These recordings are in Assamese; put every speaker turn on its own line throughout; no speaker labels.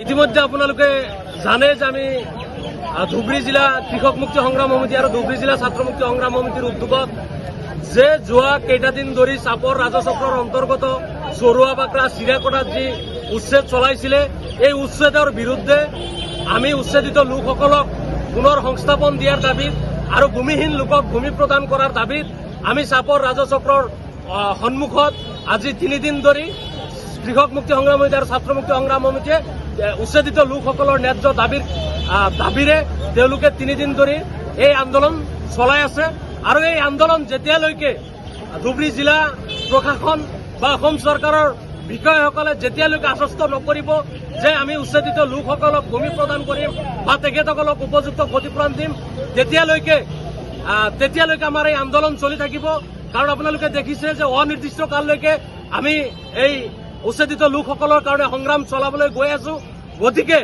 ইতিমধ্যে আপোনালোকে জানে যে আমি ধুবুৰী জিলা কৃষক মুক্তি সংগ্ৰাম সমিতি আৰু ধুবুৰী জিলা ছাত্ৰ মুক্তি সংগ্ৰাম সমিতিৰ উদ্যোগত যে যোৱা কেইটাদিন ধৰি চাপৰ ৰাজচক্ৰৰ অন্তৰ্গত চৰুৱা বাকৰা চিৰাকটাত যি উচ্ছেদ চলাইছিলে এই উচ্ছেদৰ বিৰুদ্ধে আমি উচ্ছেদিত লোকসকলক পুনৰ সংস্থাপন দিয়াৰ দাবীত আৰু ভূমিহীন লোকক ভূমি প্ৰদান কৰাৰ দাবীত আমি চাপৰ ৰাজচক্ৰৰ সন্মুখত আজি 3 দিন ধৰি কৃষক মুক্তি সংগ্ৰাম সমিতি আৰু ছাত্ৰ মুক্তি সংগ্ৰাম সমিতিয়ে উচ্ছেদিত লোকসকলৰ ন্যায্য দাবীৰে তেওঁলোকে 3 দিন ধৰি এই আন্দোলন চলাই আছে আৰু এই আন্দোলন যেতিয়ালৈকে ধুবুৰী জিলা প্ৰশাসন বা অসম চৰকাৰৰ বিষয়াসকলে যেতিয়ালৈকে আশ্বস্ত নকৰিব যে আমি উচ্ছেদিত লোকসকলক ভূমি প্ৰদান কৰিম বা তেখেতসকলক উপযুক্ত ক্ষতিপূৰণ দিম তেতিয়ালৈকে আমাৰ এই আন্দোলন চলি থাকিব। কাৰণ আপোনালোকে দেখিছে যে অনিৰ্দিষ্ট কাললৈকে আমি এই উচ্ছেদিত লোকসকলৰ কাৰণে সংগ্ৰাম চলাবলৈ গৈ আছো। গতিকে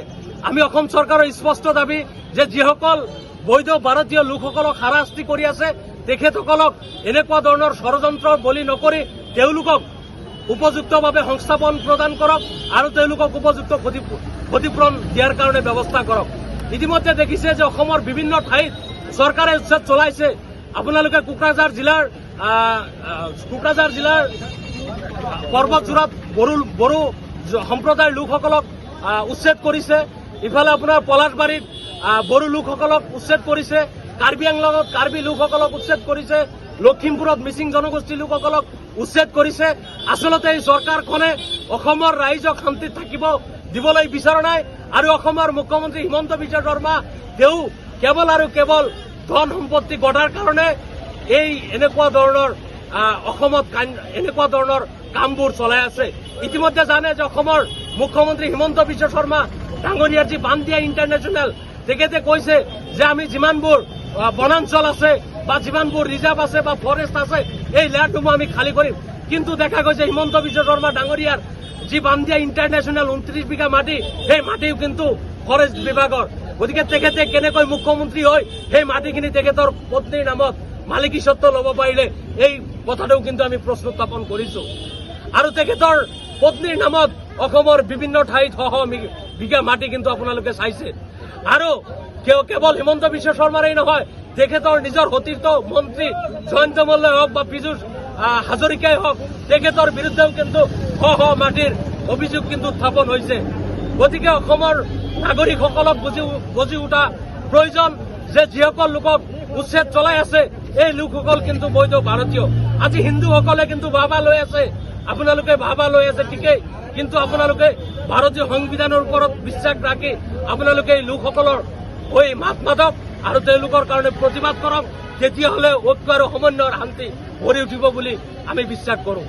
আমি অসম চৰকাৰৰ স্পষ্ট দাবী যে যিসকল বৈধ ভাৰতীয় লোকসকলক হাৰাশাস্তি কৰি আছে তেখেতসকলক এনেকুৱা ধৰণৰ ষড়যন্ত্ৰৰ বলি নকৰি তেওঁলোকক উপযুক্তভাৱে সংস্থাপন প্ৰদান কৰক আৰু তেওঁলোকক উপযুক্ত ক্ষতিপূৰণ দিয়াৰ কাৰণে ব্যৱস্থা কৰক। ইতিমধ্যে দেখিছে যে অসমৰ বিভিন্ন ঠাইত চৰকাৰে উচ্ছেদ চলাইছে। আপোনালোকে কোকৰাঝাৰ জিলাৰ পৰ্বতজোৰাত বড়ো সম্প্ৰদায়ৰ লোকসকলক উচ্ছেদ কৰিছে। ইফালে আপোনাৰ পলাশবাৰীত বড়ো লোকসকলক উচ্ছেদ কৰিছে। কাৰ্বি আংলঙত কাৰ্বি লোকসকলক উচ্ছেদ কৰিছে। লখিমপুৰত মিচিং জনগোষ্ঠীৰ লোকসকলক উচ্ছেদ কৰিছে। আচলতে এই চৰকাৰখনে অসমৰ ৰাইজক শান্তিত থাকিব দিবলৈ বিচৰা নাই আৰু অসমৰ মুখ্যমন্ত্ৰী হিমন্ত বিশ্ব শৰ্মা তেওঁ কেৱল আৰু কেৱল ধন সম্পত্তি গঢ়াৰ কাৰণে এই এনেকুৱা ধৰণৰ অসমত এনেকুৱা ধৰণৰ কামবোৰ চলাই আছে। ইতিমধ্যে জানে যে অসমৰ মুখ্যমন্ত্ৰী হিমন্ত বিশ্ব শৰ্মা ডাঙৰীয়াৰ যি বান্দিয়া ইণ্টাৰনেশ্যনেল তেখেতে কৈছে যে আমি যিমানবোৰ বনাঞ্চল আছে বা যিমানবোৰ ৰিজাৰ্ভ আছে বা ফৰেষ্ট আছে এই ল্যাণ্ডসমূহ আমি খালী কৰিম। কিন্তু দেখা গৈছে হিমন্ত বিশ্ব শৰ্মা ডাঙৰীয়াৰ যি বান্দিয়া ইণ্টাৰনেশ্যনেল 29 বিঘা মাটি সেই মাটিও কিন্তু ফৰেষ্ট বিভাগৰ। গতিকে তেখেতে কেনেকৈ মুখ্যমন্ত্ৰী হৈ সেই মাটিখিনি তেখেতৰ পত্নীৰ নামত মালিকী স্বত্ব ল'ব পাৰিলে এই কথাটোও কিন্তু আমি প্ৰশ্ন উত্থাপন কৰিছো। আৰু তেখেতৰ পত্নীৰ নামত অসমৰ বিভিন্ন ঠাইত বিঘা মাটি কিন্তু আপোনালোকে চাইছে। আৰু কেৱল হিমন্ত বিশ্ব শৰ্মাৰেই নহয়, তেখেতৰ নিজৰ সতীৰ্থ মন্ত্ৰী জয়ন্ত মল্লই হওক বা পীযুষ হাজৰিকাই হওক তেখেতৰ বিৰুদ্ধেও কিন্তু মাটিৰ অভিযোগ কিন্তু উত্থাপন হৈছে। গতিকে অসমৰ নাগৰিকসকলক বুজি উঠা প্ৰয়োজন যে যিসকল লোকক উচ্ছেদ চলাই আছে এই লোকসকল কিন্তু বৈধ ভাৰতীয়। আজি হিন্দুসকলে কিন্তু বাবা লৈ আছে, আপোনালোকে বাবা লৈ আছে ঠিকেই, কিন্তু আপোনালোকে ভাৰতীয় সংবিধানৰ ওপৰত বিশ্বাস ৰাখি আপোনালোকে এই লোকসকলৰ হৈ মাত মাতক আৰু তেওঁলোকৰ কাৰণে প্ৰতিবাদ কৰক। তেতিয়াহ'লে ঐক্য আৰু সমন্বয়ৰ শান্তি গঢ়ি উঠিব বুলি আমি বিশ্বাস কৰোঁ।